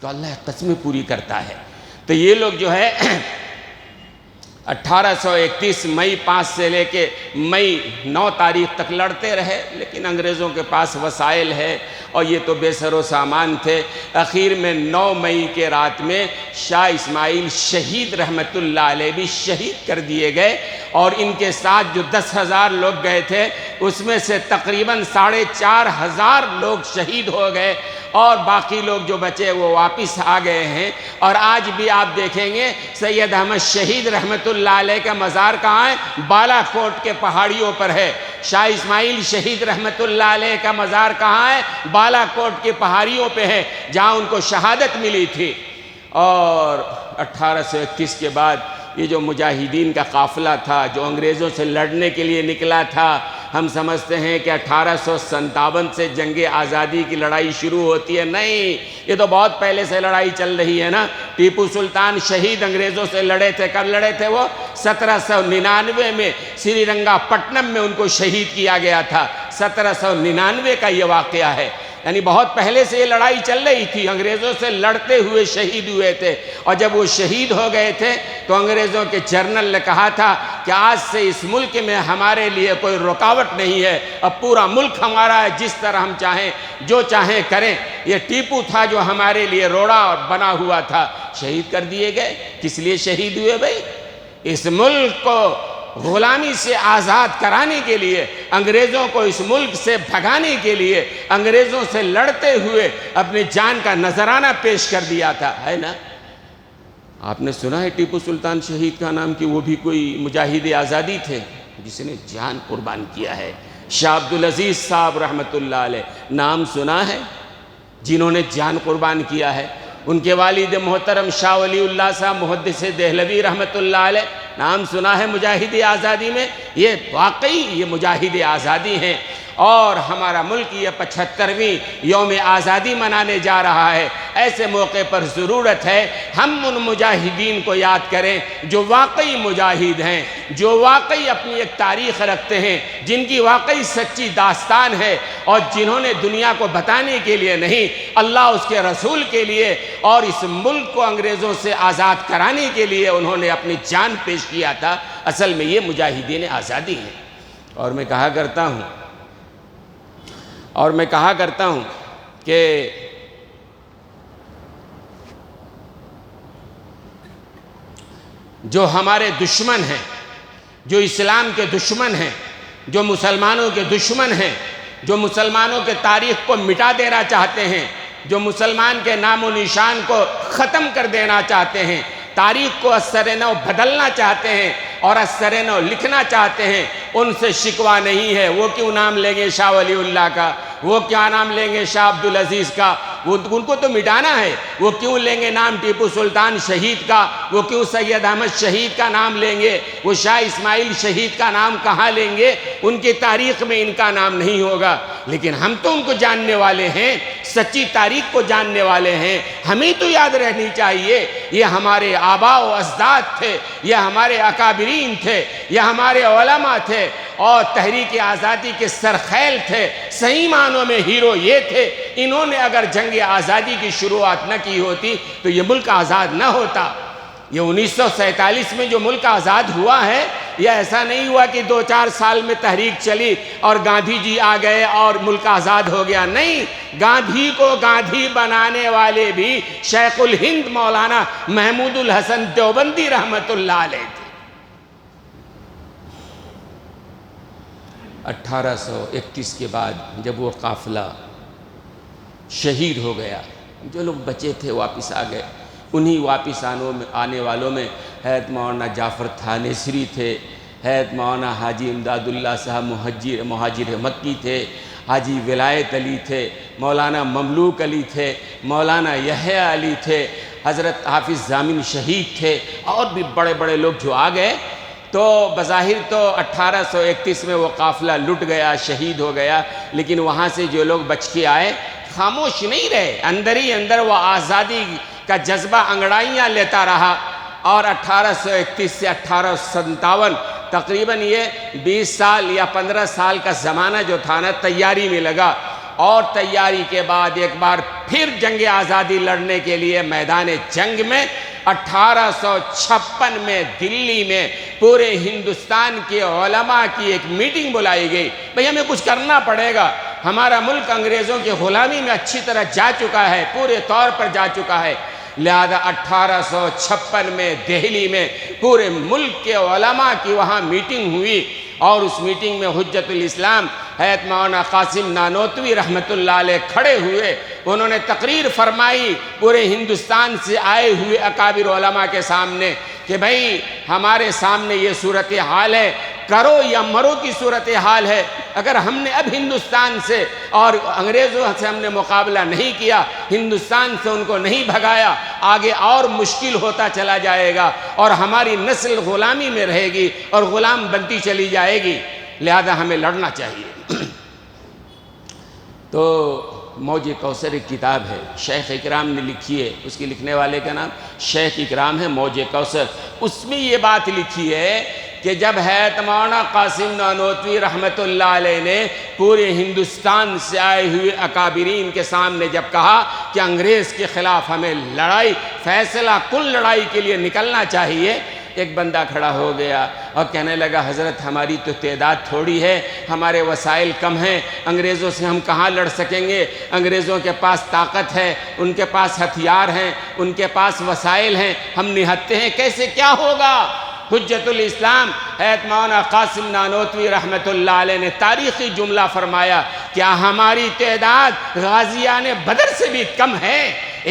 تو اللہ قسمیں پوری کرتا ہے۔ تو یہ لوگ جو ہے 1831 مئی 5 سے لے کے مئی 9 تاریخ تک لڑتے رہے، لیکن انگریزوں کے پاس وسائل ہے اور یہ تو بے سر و سامان تھے۔ اخیر میں 9 مئی کے رات میں شاہ اسماعیل شہید رحمت اللہ علیہ بھی شہید کر دیے گئے، اور ان کے ساتھ جو 10,000 لوگ گئے تھے اس میں سے تقریباً 4,500 لوگ شہید ہو گئے، اور باقی لوگ جو بچے وہ واپس آ گئے ہیں۔ اور آج بھی آپ دیکھیں گے سید احمد شہید رحمت اللہ علیہ کا مزار کہاں ہے؟ بالا کوٹ کے پہاڑیوں پر ہے۔ شاہ اسماعیل شہید رحمت اللہ علیہ کا مزار کہاں ہے؟ بالا کوٹ کے پہاڑیوں پہ ہے، جہاں ان کو شہادت ملی تھی۔ اور 1831 کے بعد یہ جو مجاہدین کا قافلہ تھا جو انگریزوں سے لڑنے کے لیے نکلا تھا، ہم سمجھتے ہیں کہ 1857 سے جنگ آزادی کی لڑائی شروع ہوتی ہے، نہیں، یہ تو بہت پہلے سے لڑائی چل رہی ہے نا۔ ٹیپو سلطان شہید انگریزوں سے لڑے تھے، کب لڑے تھے وہ؟ 1799 میں سری رنگا پٹنم میں ان کو شہید کیا گیا تھا، 1799 کا یہ واقعہ ہے، یعنی بہت پہلے سے یہ لڑائی چل رہی تھی، انگریزوں سے لڑتے ہوئے شہید ہوئے تھے۔ اور جب وہ شہید ہو گئے تھے تو انگریزوں کے جنرل نے کہا تھا کہ آج سے اس ملک میں ہمارے لیے کوئی رکاوٹ نہیں ہے، اب پورا ملک ہمارا ہے، جس طرح ہم چاہیں جو چاہیں کریں۔ یہ ٹیپو تھا جو ہمارے لیے روڑا بنا ہوا تھا، شہید کر دیے گئے۔ کس لیے شہید ہوئے بھائی؟ اس ملک کو غلامی سے آزاد کرانے کے لیے، انگریزوں کو اس ملک سے بھگانے کے لیے، انگریزوں سے لڑتے ہوئے اپنی جان کا نذرانہ پیش کر دیا تھا، ہے نا؟ آپ نے سنا ہے ٹیپو سلطان شہید کا نام، کہ وہ بھی کوئی مجاہد آزادی تھے جس نے جان قربان کیا ہے۔ شاہ عبدالعزیز صاحب رحمت اللہ علیہ نام سنا ہے، جنہوں نے جان قربان کیا ہے۔ ان کے والد محترم شاہ ولی اللہ صاحب محدث دہلوی رحمت اللہ علیہ نام سنا ہے مجاہد آزادی میں۔ یہ واقعی یہ مجاہد آزادی ہیں، اور ہمارا ملک یہ 75ویں یوم آزادی منانے جا رہا ہے۔ ایسے موقع پر ضرورت ہے ہم ان مجاہدین کو یاد کریں جو واقعی مجاہد ہیں، جو واقعی اپنی ایک تاریخ رکھتے ہیں، جن کی واقعی سچی داستان ہے، اور جنہوں نے دنیا کو بتانے کے لیے نہیں، اللہ اس کے رسول کے لیے اور اس ملک کو انگریزوں سے آزاد کرانے کے لیے انہوں نے اپنی جان پیش کیا تھا۔ اصل میں یہ مجاہدین آزادی ہیں۔ اور میں کہا کرتا ہوں کہ جو ہمارے دشمن ہیں، جو اسلام کے دشمن ہیں، جو مسلمانوں کے دشمن ہیں، جو مسلمانوں کے تاریخ کو مٹا دینا چاہتے ہیں، جو مسلمان کے نام و نشان کو ختم کر دینا چاہتے ہیں، تاریخ کو اثر نو بدلنا چاہتے ہیں اور اثر نو لکھنا چاہتے ہیں، ان سے شکوہ نہیں ہے۔ وہ کیوں نام لیں گے شاہ ولی اللہ کا؟ وہ کیا نام لیں گے شاہ عبدالعزیز کا؟ ان کو تو مٹانا ہے۔ وہ کیوں لیں گے نام ٹیپو سلطان شہید کا؟ وہ کیوں سید احمد شہید کا نام لیں گے؟ وہ شاہ اسماعیل شہید کا نام کہاں لیں گے؟ ان کی تاریخ میں ان کا نام نہیں ہوگا۔ لیکن ہم تو ان کو جاننے والے ہیں، سچی تاریخ کو جاننے والے ہیں، ہمیں تو یاد رہنی چاہیے یہ ہمارے آباء و اجداد تھے، یہ ہمارے اکابرین تھے، یہ ہمارے علماء تھے، اور تحریک آزادی کے سرخیل تھے، صحیح معنوں میں ہیرو یہ تھے۔ انہوں نے اگر جنگ آزادی کی شروعات نہ کی ہوتی تو یہ ملک آزاد نہ ہوتا۔ یہ 1947 میں جو ملک آزاد ہوا ہے، یہ ایسا نہیں ہوا کہ 2-4 سال میں تحریک چلی اور گاندھی جی آ گئے اور ملک آزاد ہو گیا۔ نہیں، گاندھی کو گاندھی بنانے والے بھی شیخ الہند مولانا محمود الحسن دیوبندی رحمت اللہ علیہ تھے۔ 1831 کے بعد جب وہ قافلہ شہید ہو گیا، جو لوگ بچے تھے واپس آ گئے۔ انہی واپس آنے والوں میں حضرت مولانا جعفر تھانیسری تھے، حضرت مولانا حاجی امداد اللہ صاحب مہاجر مکی تھے، حاجی ولایت علی تھے، مولانا مملوک علی تھے، مولانا یحییٰ علی تھے، حضرت حافظ ضامن شہید تھے، اور بھی بڑے بڑے لوگ جو آ گئے۔ تو بظاہر تو 1831 میں وہ قافلہ لٹ گیا، شہید ہو گیا، لیکن وہاں سے جو لوگ بچ کے آئے خاموش نہیں رہے، اندر ہی اندر وہ آزادی کا جذبہ انگڑائیاں لیتا رہا۔ اور 1831 سے 1857 تقریباً یہ 20 سال یا 15 سال کا زمانہ جو تھا نا، تیاری میں لگا، اور تیاری کے بعد ایک بار پھر جنگ آزادی لڑنے کے لیے میدان جنگ میں 1856 میں دلی میں پورے ہندوستان کے علماء کی ایک میٹنگ بلائی گئی۔ بھئی ہمیں کچھ کرنا پڑے گا، ہمارا ملک انگریزوں کی غلامی میں اچھی طرح جا چکا ہے، پورے طور پر جا چکا ہے۔ لہذا 1856 میں دہلی میں پورے ملک کے علماء کی وہاں میٹنگ ہوئی، اور اس میٹنگ میں حجت الاسلام حضرت مولانا قاسم نانوتوی رحمت اللہ علیہ کھڑے ہوئے۔ انہوں نے تقریر فرمائی پورے ہندوستان سے آئے ہوئے اکابر علماء کے سامنے کہ بھئی ہمارے سامنے یہ صورتحال ہے، کرو یا مرو کی صورتحال ہے۔ اگر ہم نے اب ہندوستان سے اور انگریزوں سے ہم نے مقابلہ نہیں کیا، ہندوستان سے ان کو نہیں بھگایا، آگے اور مشکل ہوتا چلا جائے گا، اور ہماری نسل غلامی میں رہے گی اور غلام بنتی چلی جائے گی، لہذا ہمیں لڑنا چاہیے۔ تو موج کوثر ایک کتاب ہے، شیخ اکرام نے لکھی ہے، اس کی لکھنے والے کا نام شیخ اکرام ہے، موج کوثر۔ اس میں یہ بات لکھی ہے کہ جب حضرت مولانا قاسم نانوتوی رحمت اللہ علیہ نے پورے ہندوستان سے آئے ہوئے اکابرین کے سامنے جب کہا کہ انگریز کے خلاف ہمیں لڑائی، فیصلہ کن لڑائی کے لیے نکلنا چاہیے، ایک بندہ کھڑا ہو گیا اور کہنے لگا حضرت ہماری تو تعداد تھوڑی ہے، ہمارے وسائل کم ہیں، انگریزوں سے ہم کہاں لڑ سکیں گے؟ انگریزوں کے پاس طاقت ہے، ان کے پاس ہتھیار ہیں، ان کے پاس وسائل ہیں، ہم نہتے ہیں، کیسے کیا ہوگا؟ حجت الاسلام حضرت مولانا قاسم نانوتوی رحمت اللہ علیہ نے تاریخی جملہ فرمایا، کیا ہماری تعداد غازیان بدر سے بھی کم ہے؟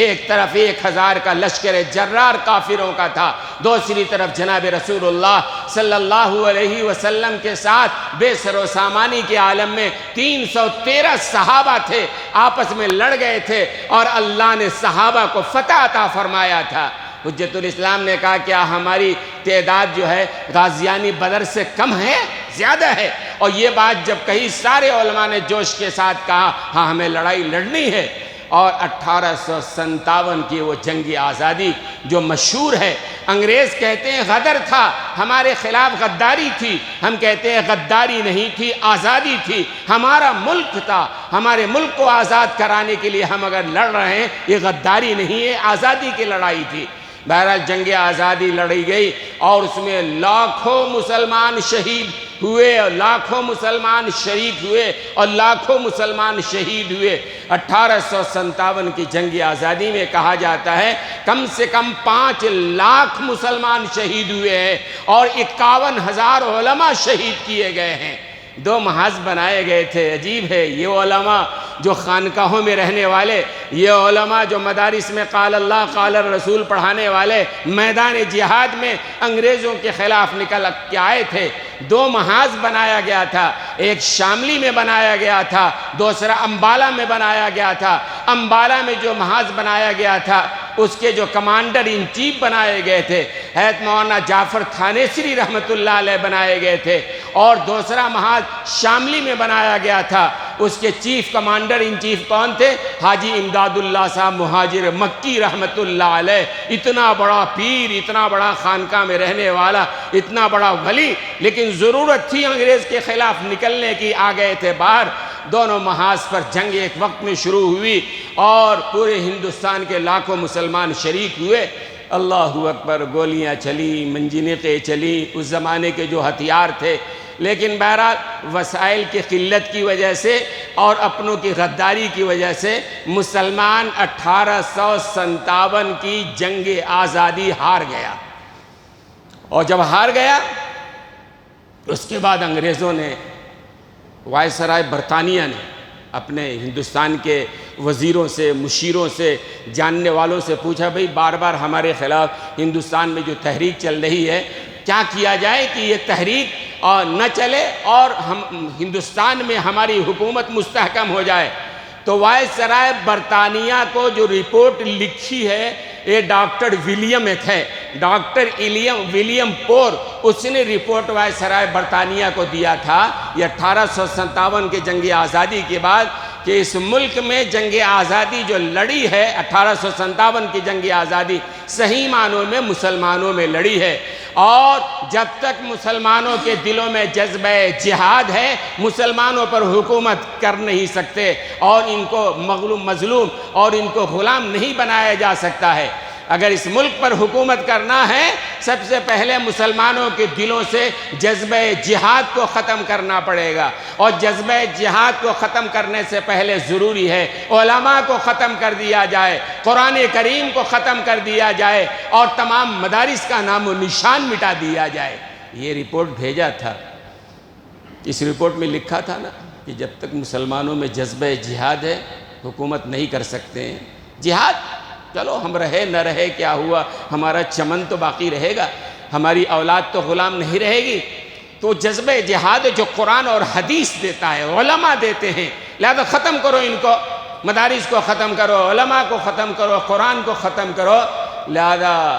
ایک طرف 1000 کا لشکر جرار کافروں کا تھا، دوسری طرف جناب رسول اللہ صلی اللہ علیہ وسلم کے ساتھ بے سر و سامانی کے عالم میں 313 صحابہ تھے، آپس میں لڑ گئے تھے، اور اللہ نے صحابہ کو فتح عطا فرمایا تھا۔ حجت الاسلام نے کہا کیا ہماری تعداد جو ہے غازیانی بدر سے کم ہے؟ زیادہ ہے۔ اور یہ بات جب کہی سارے علماء نے جوش کے ساتھ کہا ہاں ہمیں لڑائی لڑنی ہے۔ اور 1857 کی وہ جنگ آزادی جو مشہور ہے، انگریز کہتے ہیں غدر تھا، ہمارے خلاف غداری تھی، ہم کہتے ہیں غداری نہیں تھی، آزادی تھی، ہمارا ملک تھا، ہمارے ملک کو آزاد کرانے کے لیے ہم اگر لڑ رہے ہیں، یہ غداری نہیں ہے، آزادی کی لڑائی تھی۔ بہرحال جنگ آزادی لڑی گئی، اور اس میں لاکھوں مسلمان شہید ہوئے، اور لاکھوں مسلمان شریک ہوئے، اور لاکھوں مسلمان شہید ہوئے۔ 1857 کی جنگ آزادی میں کہا جاتا ہے کم سے کم 5 لاکھ مسلمان شہید ہوئے ہیں، اور 51,000 علماء شہید کیے گئے ہیں۔ 2 محاذ بنائے گئے تھے۔ عجیب ہے، یہ علماء جو خانقاہوں میں رہنے والے، یہ علماء جو مدارس میں قال اللہ قال الرسول پڑھانے والے، میدان جہاد میں انگریزوں کے خلاف نکل کے آئے تھے۔ 2 محاذ بنایا گیا تھا، ایک شاملی میں بنایا گیا تھا، دوسرا امبالہ میں بنایا گیا تھا۔ امبالہ میں جو محاذ بنایا گیا تھا اس کے جو کمانڈر ان چیف بنائے گئے تھے حضرت مولانا جعفر تھانیسری رحمۃ اللہ علیہ بنائے گئے تھے، اور دوسرا محاذ شاملی میں بنایا گیا تھا، اس کے چیف کمانڈر ان چیف کون تھے؟ حاجی امداد اللہ صاحب مہاجر مکی رحمۃ اللہ علیہ۔ اتنا بڑا پیر، اتنا بڑا خانقاہ میں رہنے والا، اتنا بڑا ولی، لیکن ضرورت تھی انگریز کے خلاف نکلنے کی، آ گئے تھے باہر۔ دونوں محاذ پر جنگ ایک وقت میں شروع ہوئی اور پورے ہندوستان کے لاکھوں مسلمان شریک ہوئے۔ اللہ اکبر، گولیاں چلیں، منجنیقیں چلیں، اس زمانے کے جو ہتھیار تھے، لیکن بہرحال وسائل کی قلت کی وجہ سے اور اپنوں کی غداری کی وجہ سے مسلمان 1857 کی جنگ آزادی ہار گیا، اور جب ہار گیا اس کے بعد انگریزوں نے، وائسرائے برطانیہ نے اپنے ہندوستان کے وزیروں سے، مشیروں سے، جاننے والوں سے پوچھا، بھئی بار بار ہمارے خلاف ہندوستان میں جو تحریک چل رہی ہے، کیا کیا جائے کہ یہ تحریک نہ چلے اور ہم ہندوستان میں ہماری حکومت مستحکم ہو جائے؟ تو وائسرائے برطانیہ کو جو رپورٹ لکھی ہے، یہ ڈاکٹر ولیم ایک ہے، ڈاکٹر ولیم پور، اس نے رپورٹ وائسرائے برطانیہ کو دیا تھا یہ 1857 کے جنگ آزادی کے بعد، کہ اس ملک میں جنگ آزادی جو لڑی ہے 1857 کی جنگ آزادی، صحیح معنوں میں مسلمانوں میں لڑی ہے، اور جب تک مسلمانوں کے دلوں میں جذبہ جہاد ہے، مسلمانوں پر حکومت کر نہیں سکتے، اور ان کو مظلوم اور ان کو غلام نہیں بنایا جا سکتا ہے۔ اگر اس ملک پر حکومت کرنا ہے، سب سے پہلے مسلمانوں کے دلوں سے جذبہ جہاد کو ختم کرنا پڑے گا، اور جذبہ جہاد کو ختم کرنے سے پہلے ضروری ہے علماء کو ختم کر دیا جائے، قرآن کریم کو ختم کر دیا جائے، اور تمام مدارس کا نام و نشان مٹا دیا جائے۔ یہ رپورٹ بھیجا تھا۔ اس رپورٹ میں لکھا تھا نا کہ جب تک مسلمانوں میں جذبہ جہاد ہے، حکومت نہیں کر سکتے ہیں۔ جہاد چلو ہم رہے نہ رہے کیا ہوا، ہمارا چمن تو باقی رہے گا، ہماری اولاد تو غلام نہیں رہے گی۔ تو جذبہ جہاد جو قرآن اور حدیث دیتا ہے، علماء دیتے ہیں، لہذا ختم کرو ان کو، مدارس کو ختم کرو، علماء کو ختم کرو، قرآن کو ختم کرو۔ لہذا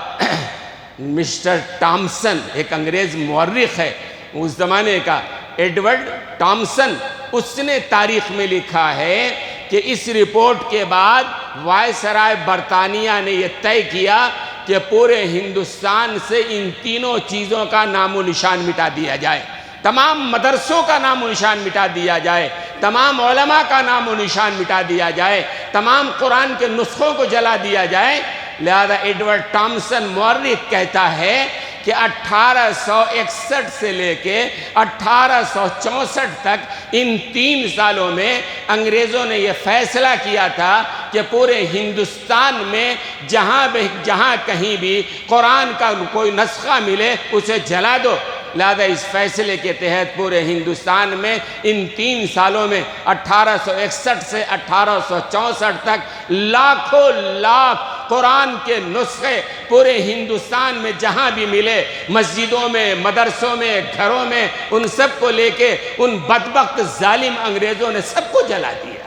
مسٹر ٹامسن، ایک انگریز مورخ ہے اس زمانے کا، ایڈورڈ ٹامسن، اس نے تاریخ میں لکھا ہے کہ اس رپورٹ کے بعد وائسرائے برطانیہ نے یہ طے کیا کہ پورے ہندوستان سے ان تینوں چیزوں کا نام و نشان مٹا دیا جائے، تمام مدرسوں کا نام و نشان مٹا دیا جائے، تمام علماء کا نام و نشان مٹا دیا جائے، تمام قرآن کے نسخوں کو جلا دیا جائے۔ لہذا ایڈورڈ ٹامسن مورخ کہتا ہے کہ 1861 سے لے کے 1864 تک ان 3 سالوں میں انگریزوں نے یہ فیصلہ کیا تھا کہ پورے ہندوستان میں جہاں کہیں بھی قرآن کا کوئی نسخہ ملے اسے جلا دو۔ لہذا اس فیصلے کے تحت پورے ہندوستان میں ان 3 سالوں میں 1861 سے 1864 تک لاکھوں لاکھ قرآن کے نسخے پورے ہندوستان میں جہاں بھی ملے، مسجدوں میں، مدرسوں میں، گھروں میں، ان سب کو لے کے ان بدبخت ظالم انگریزوں نے سب کو جلا دیا۔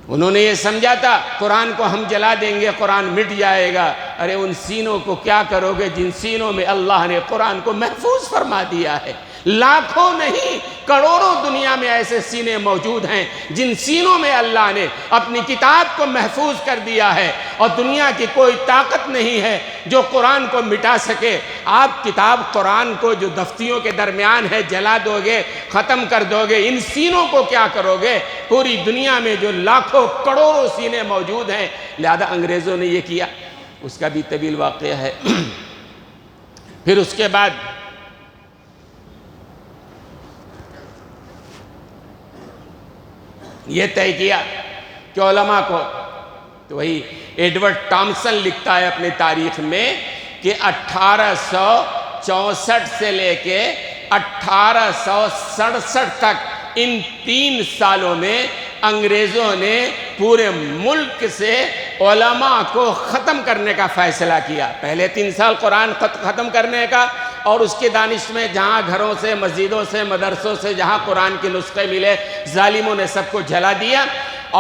انہوں نے یہ سمجھا تھا قرآن کو ہم جلا دیں گے، قرآن مٹ جائے گا۔ ارے ان سینوں کو کیا کرو گے جن سینوں میں اللہ نے قرآن کو محفوظ فرما دیا ہے؟ لاکھوں نہیں، کروڑوں دنیا میں ایسے سینے موجود ہیں جن سینوں میں اللہ نے اپنی کتاب کو محفوظ کر دیا ہے، اور دنیا کی کوئی طاقت نہیں ہے جو قرآن کو مٹا سکے۔ آپ کتاب قرآن کو جو دفتیوں کے درمیان ہے جلا دو گے، ختم کر دو گے، ان سینوں کو کیا کرو گے؟ پوری دنیا میں جو لاکھوں کروڑوں سینے موجود ہیں۔ لہذا انگریزوں نے یہ کیا، اس کا بھی طویل واقعہ ہے۔ پھر اس کے بعد یہ طے کیا کہ علماء کو، تو وہی ایڈورڈ ٹامسن لکھتا ہے اپنی تاریخ میں کہ 1864 سے لے کے 1867 تک ان 3 سالوں میں انگریزوں نے پورے ملک سے علماء کو ختم کرنے کا فیصلہ کیا۔ پہلے 3 سال قرآن ختم کرنے کا، اور اس کے دانش میں جہاں گھروں سے، مسجدوں سے، مدرسوں سے جہاں قرآن کے نسخے ملے، ظالموں نے سب کو جلا دیا۔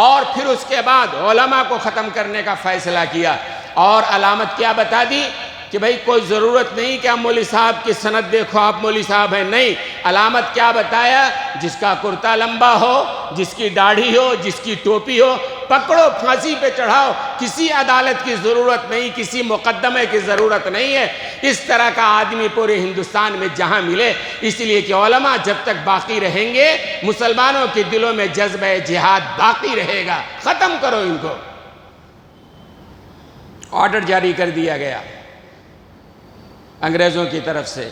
اور پھر اس کے بعد علماء کو ختم کرنے کا فیصلہ کیا، اور علامت کیا بتا دی کہ بھئی کوئی ضرورت نہیں کہ آپ مولوی صاحب کی سند دیکھو آپ مولوی صاحب ہیں، نہیں، علامت کیا بتایا، جس کا کرتا لمبا ہو، جس کی داڑھی ہو، جس کی ٹوپی ہو، پکڑو پھانسی پہ چڑھاؤ، کسی عدالت کی ضرورت نہیں، کسی مقدمے کی ضرورت نہیں ہے۔ اس طرح کا آدمی پورے ہندوستان میں جہاں ملے، اس لیے کہ علماء جب تک باقی رہیں گے مسلمانوں کے دلوں میں جذبہ جہاد باقی رہے گا، ختم کرو ان کو۔ آرڈر جاری کر دیا گیا انگریزوں کی طرف سے،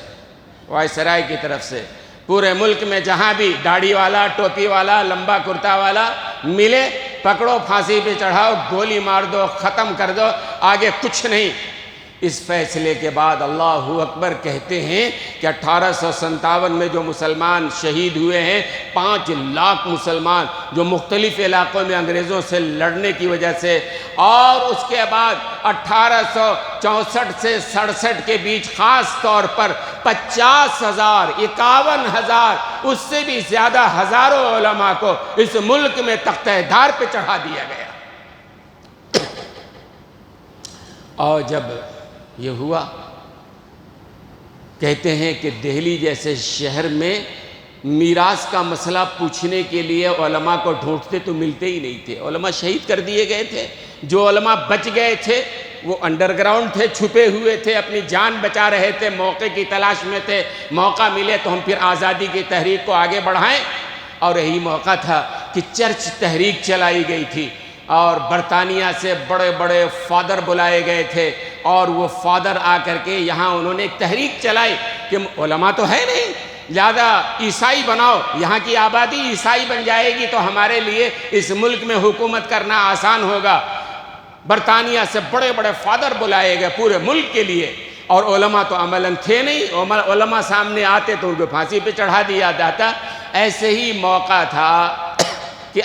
وائسرائے کی طرف سے، پورے ملک میں جہاں بھی داڑھی والا، ٹوپی والا، لمبا کرتا والا ملے، پکڑو پھانسی پہ چڑھاؤ، گولی مار دو، ختم کر دو، آگے کچھ نہیں۔ اس فیصلے کے بعد اللہ اکبر کہتے ہیں کہ 1857 میں جو مسلمان شہید ہوئے ہیں، 5 لاکھ مسلمان جو مختلف علاقوں میں انگریزوں سے لڑنے کی وجہ سے، اور اس کے بعد 1864 سے 67 کے بیچ خاص طور پر 50,000 51,000 اس سے بھی زیادہ ہزاروں علماء کو اس ملک میں تختہ دار پہ چڑھا دیا گیا۔ اور جب یہ ہوا، کہتے ہیں کہ دہلی جیسے شہر میں میراث کا مسئلہ پوچھنے کے لیے علماء کو ڈھونڈتے تو ملتے ہی نہیں تھے، علماء شہید کر دیے گئے تھے۔ جو علماء بچ گئے تھے وہ انڈر گراؤنڈ تھے، چھپے ہوئے تھے، اپنی جان بچا رہے تھے، موقع کی تلاش میں تھے، موقع ملے تو ہم پھر آزادی کی تحریک کو آگے بڑھائیں۔ اور یہی موقع تھا کہ چرچ تحریک چلائی گئی تھی، اور برطانیہ سے بڑے بڑے فادر بلائے گئے تھے، اور وہ فادر آ کر کے یہاں انہوں نے ایک تحریک چلائی کہ علماء تو ہے نہیں، لہذا عیسائی بناؤ، یہاں کی آبادی عیسائی بن جائے گی تو ہمارے لیے اس ملک میں حکومت کرنا آسان ہوگا۔ برطانیہ سے بڑے بڑے فادر بلائے گئے پورے ملک کے لیے، اور علماء تو عملاً تھے نہیں، علماء سامنے آتے تو ان کو پھانسی پہ چڑھا دیا جاتا۔ ایسے ہی موقع تھا کہ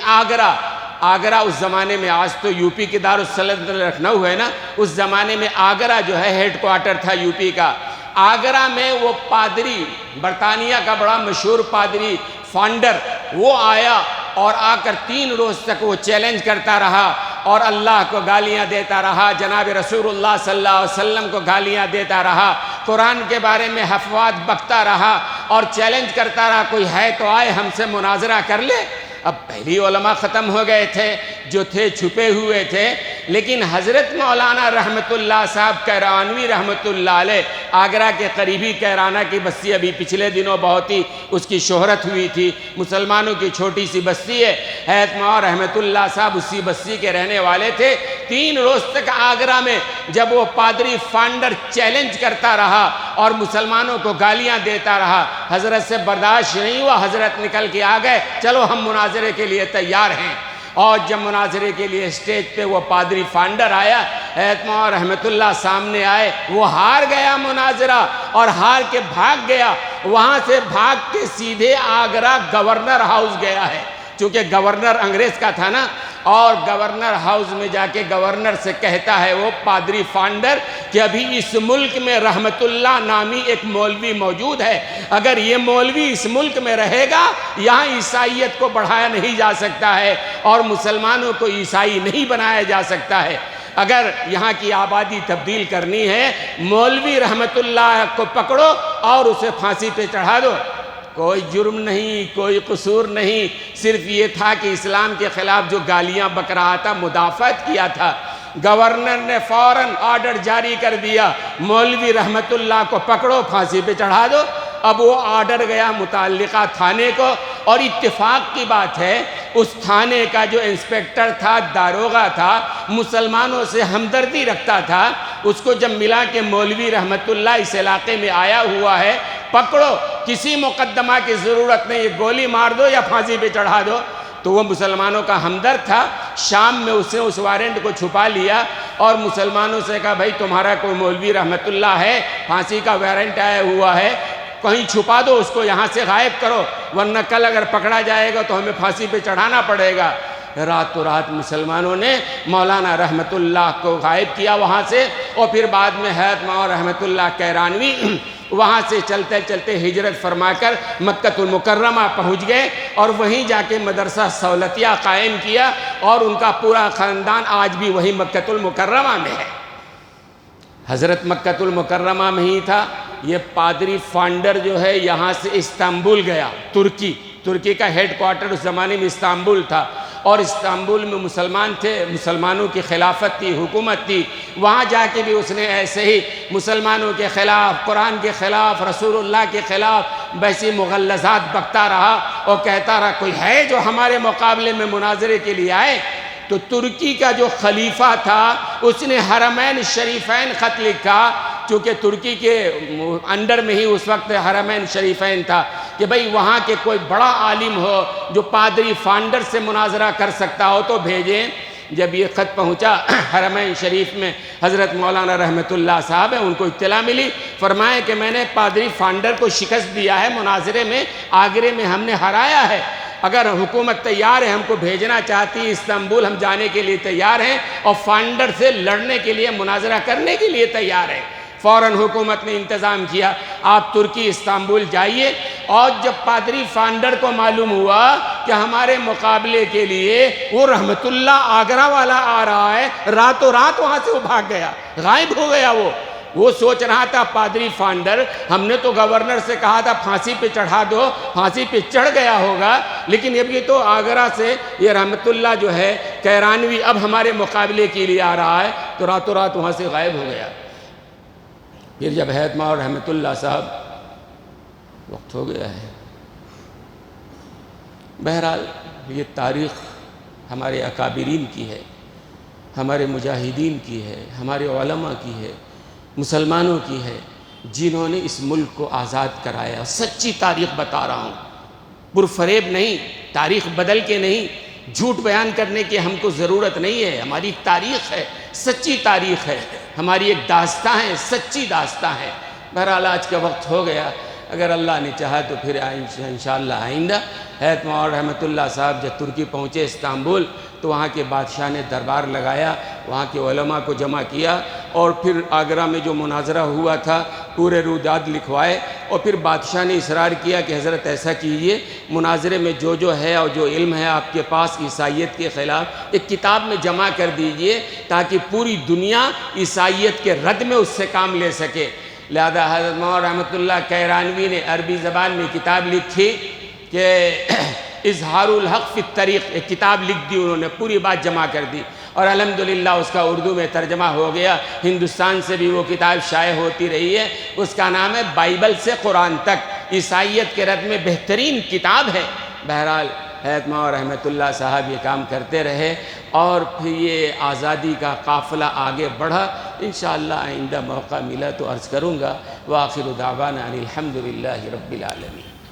آگرہ اس زمانے میں، آج تو یو پی کی دارالسلطنت لکھنؤ ہے نا، اس زمانے میں آگرہ جو ہے ہیڈ کوارٹر تھا یو پی کا۔ آگرہ میں وہ پادری، برطانیہ کا بڑا مشہور پادری فانڈر، وہ آیا اور آ کر 3 روز تک وہ چیلنج کرتا رہا اور اللہ کو گالیاں دیتا رہا، جناب رسول اللہ صلی اللہ علیہ وسلم کو گالیاں دیتا رہا، قرآن کے بارے میں حفوات بکتا رہا اور چیلنج کرتا رہا، کوئی ہے تو آئے ہم سے مناظرہ کر لے۔ اب پہلی علماء ختم ہو گئے تھے جو تھے چھپے ہوئے تھے، لیکن حضرت مولانا رحمت اللہ صاحب کیرانوی رحمت اللہ علیہ، آگرہ کے قریبی کیرانہ کی بستی، ابھی پچھلے دنوں بہت ہی اس کی شہرت ہوئی تھی، مسلمانوں کی چھوٹی سی بستی ہے، حضرت مولانا رحمت اللہ صاحب اسی بستی کے رہنے والے تھے۔ 3 روز تک آگرہ میں جب وہ پادری فانڈر چیلنج کرتا رہا اور مسلمانوں کو گالیاں دیتا رہا، حضرت سے برداشت نہیں ہوا، حضرت نکل کے آ گئے، چلو ہم مناظرے کے لیے تیار ہیں۔ اور جب مناظرے کے لیے اسٹیج پہ وہ پادری فانڈر آیا، حضرت مولانا رحمت اللہ سامنے آئے، وہ ہار گیا مناظرہ اور ہار کے بھاگ گیا، وہاں سے بھاگ کے سیدھے آگرہ گورنر ہاؤس گیا ہے، چونکہ گورنر انگریز کا تھا نا، اور گورنر ہاؤس میں جا کے گورنر سے کہتا ہے وہ پادری فانڈر کہ ابھی اس ملک میں رحمت اللہ نامی ایک مولوی موجود ہے، اگر یہ مولوی اس ملک میں رہے گا یہاں عیسائیت کو بڑھایا نہیں جا سکتا ہے اور مسلمانوں کو عیسائی نہیں بنایا جا سکتا ہے، اگر یہاں کی آبادی تبدیل کرنی ہے مولوی رحمت اللہ کو پکڑو اور اسے پھانسی پہ چڑھا دو۔ کوئی جرم نہیں، کوئی قصور نہیں، صرف یہ تھا کہ اسلام کے خلاف جو گالیاں بک رہا تھا مدافعت کیا تھا۔ گورنر نے فوراً آرڈر جاری کر دیا، مولوی رحمت اللہ کو پکڑو پھانسی پہ چڑھا دو۔ اب وہ آرڈر گیا متعلقہ تھانے کو، اور اتفاق کی بات ہے اس تھانے کا جو انسپیکٹر تھا، داروغہ تھا، مسلمانوں سے ہمدردی رکھتا تھا، اس کو جب ملا کہ مولوی رحمت اللہ اس علاقے میں آیا ہوا ہے، پکڑو، کسی مقدمہ کی ضرورت نہیں، یہ گولی مار دو یا پھانسی پہ چڑھا دو، تو وہ مسلمانوں کا ہمدرد تھا۔ شام میں اس نے اس وارنٹ کو چھپا لیا اور مسلمانوں سے کہا بھائی تمہارا کوئی مولوی رحمت اللہ ہے، پھانسی کا وارنٹ آیا ہوا ہے، کہیں چھپا دو اس کو، یہاں سے غائب کرو، ورنہ کل اگر پکڑا جائے گا تو ہمیں پھانسی پہ چڑھانا پڑے گا۔ راتوں رات مسلمانوں نے مولانا رحمت اللہ کو غائب کیا وہاں سے، اور پھر بعد میں حضرت مولانا رحمت اللہ کیرانوی وہاں سے چلتے چلتے ہجرت فرما کر مکہ المکرمہ پہنچ گئے اور وہیں جا کے مدرسہ سہولتیہ قائم کیا، اور ان کا پورا خاندان آج بھی وہی مکہ المکرمہ میں ہے۔ حضرت مکہ المکرمہ میں ہی تھا۔ یہ پادری فانڈر جو ہے یہاں سے استنبول گیا، ترکی کا ہیڈ کوارٹر اس زمانے میں استنبول تھا، اور استنبول میں مسلمان تھے، مسلمانوں کی خلافت تھی، حکومت تھی۔ وہاں جا کے بھی اس نے ایسے ہی مسلمانوں کے خلاف، قرآن کے خلاف، رسول اللہ کے خلاف ویسی مغلظات بکتا رہا اور کہتا رہا کوئی ہے جو ہمارے مقابلے میں مناظرے کے لیے آئے۔ تو ترکی کا جو خلیفہ تھا اس نے حرمین شریفین خط لکھا، چونکہ ترکی کے انڈر میں ہی اس وقت حرمین شریفین تھا، کہ بھئی وہاں کے کوئی بڑا عالم ہو جو پادری فانڈر سے مناظرہ کر سکتا ہو تو بھیجیں۔ جب یہ خط پہنچا حرمین شریف میں، حضرت مولانا رحمت اللہ صاحب ہیں، ان کو اطلاع ملی، فرمائے کہ میں نے پادری فانڈر کو شکست دیا ہے مناظرے میں، آگرے میں ہم نے ہرایا ہے، اگر حکومت تیار ہے ہم کو بھیجنا چاہتی ہے استنبول، ہم جانے کے لیے تیار ہیں اور فانڈر سے لڑنے کے لیے، مناظرہ کرنے کے لیے تیار ہیں۔ فوراً حکومت نے انتظام کیا، آپ ترکی استنبول جائیے، اور جب پادری فانڈر کو معلوم ہوا کہ ہمارے مقابلے کے لیے وہ رحمت اللہ آگرہ والا آ رہا ہے، راتوں رات وہاں سے وہ بھاگ گیا، غائب ہو گیا۔ وہ سوچ رہا تھا پادری فانڈر، ہم نے تو گورنر سے کہا تھا پھانسی پہ چڑھا دو، پھانسی پہ چڑھ گیا ہوگا، لیکن اب یہ تو آگرہ سے یہ رحمت اللہ جو ہے کیرانوی اب ہمارے مقابلے کے لیے آ رہا ہے، تو راتوں رات وہاں سے غائب ہو گیا۔ پھر جب حیات ماں اور رحمت اللہ صاحب وقت ہو گیا ہے، بہرحال یہ تاریخ ہمارے اکابرین کی ہے، ہمارے مجاہدین کی ہے، ہمارے علماء کی ہے، مسلمانوں کی ہے، جنہوں نے اس ملک کو آزاد کرایا۔ سچی تاریخ بتا رہا ہوں، پرفریب نہیں، تاریخ بدل کے نہیں، جھوٹ بیان کرنے کی ہم کو ضرورت نہیں ہے۔ ہماری تاریخ ہے، سچی تاریخ ہے، ہماری ایک داستان ہے، سچی داستان ہے۔ بہرحال آج کا وقت ہو گیا، اگر اللہ نے چاہا تو پھر انشاءاللہ آئندہ۔ حیات ماں رحمت اللہ صاحب جب ترکی پہنچے استنبول تو وہاں کے بادشاہ نے دربار لگایا، وہاں کے علماء کو جمع کیا، اور پھر آگرہ میں جو مناظرہ ہوا تھا پورے روداد لکھوائے، اور پھر بادشاہ نے اصرار کیا کہ حضرت ایسا کیجئے، مناظرے میں جو ہے اور جو علم ہے آپ کے پاس عیسائیت کے خلاف ایک کتاب میں جمع کر دیجئے، تاکہ پوری دنیا عیسائیت کے رد میں اس سے کام لے سکے۔ لہذا حضرت مولانا رحمت اللہ کیرانوی نے عربی زبان میں کتاب لکھی کہ اظہار الحق فی الطریق، ایک کتاب لکھ دی انہوں نے، پوری بات جمع کر دی، اور الحمدللہ اس کا اردو میں ترجمہ ہو گیا، ہندوستان سے بھی وہ کتاب شائع ہوتی رہی ہے۔ اس کا نام ہے بائبل سے قرآن تک، عیسائیت کے رد میں بہترین کتاب ہے۔ بہرحال حیات ماں رحمت اللہ صاحب یہ کام کرتے رہے، اور پھر یہ آزادی کا قافلہ آگے بڑھا۔ انشاءاللہ آئندہ موقع ملا تو عرض کروں گا۔ وآخر دعوانا ان الحمدللہ رب العالمین۔